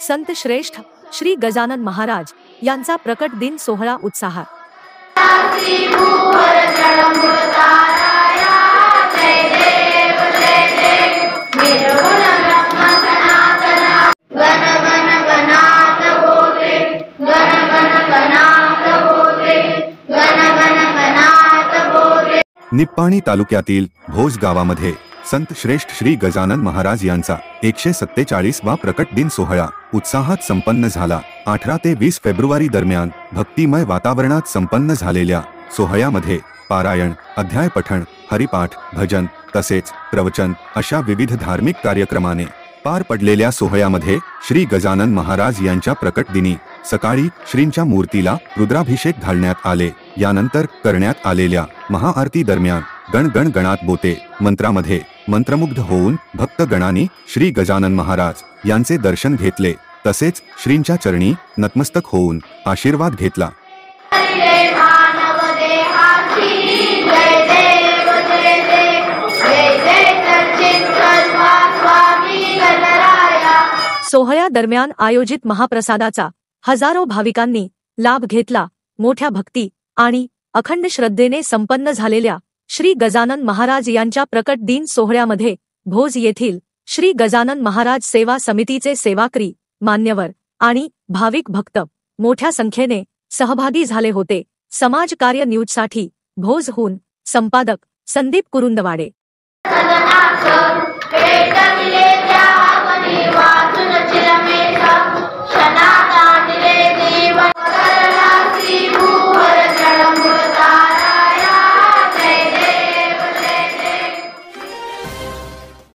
संत श्रेष्ठ श्री गजानन महाराज यांचा प्रकट दिन सोहळा उत्साहात। निप्पाणी तालुक्यातील भोज गावामध्ये संत श्रेष्ठ श्री गजानन महाराज यांचा 147वा प्रकट दिन सोहळा उत्साहात संपन्न झाला। 18 ते 20 फेब्रुवारी दरम्यान भक्तिमय वातावरणात संपन्न झालेल्या सोहळ्यामध्ये पारायण, अध्याय पठण, हरिपाठ, भजन तसेच प्रवचन अशा विविध धार्मिक कार्यक्रमाने पार पडलेल्या सोहळ्यामध्ये श्री गजानन महाराज यांच्या प्रकट दिनी सकाळी श्रींच्या मूर्तीला रुद्राभिषेक घालण्यात आले। यानंतर करण्यात आलेल्या महाआरती दरम्यान गण गण गणात बोते मंत्रामध्ये मंत्रमुग्ध होऊन भक्तगणांनी श्री गजानन महाराज यांचे दर्शन घेतले तसेच श्रींच्या चरणी नतमस्तक होऊन आशीर्वाद घेतला। सोहळ्या दरम्यान आयोजित महाप्रसादाचा हजारो भाविकांनी लाभ घेतला। मोठ्या भक्ती आणि अखंड श्रद्धेने संपन्न झालेल्या श्री गजानन महाराज यांच्या प्रकट दिन सोहळ्यामध्ये भोज येथील श्री गजानन महाराज सेवा समितीचे सेवाकरी, मान्यवर आणि भाविक भक्त मोठ्या संख्येने सहभागी झाले होते। समाज कार्य न्यूजसाठी भोजहून संपादक संदीप कुरुंदवाडे।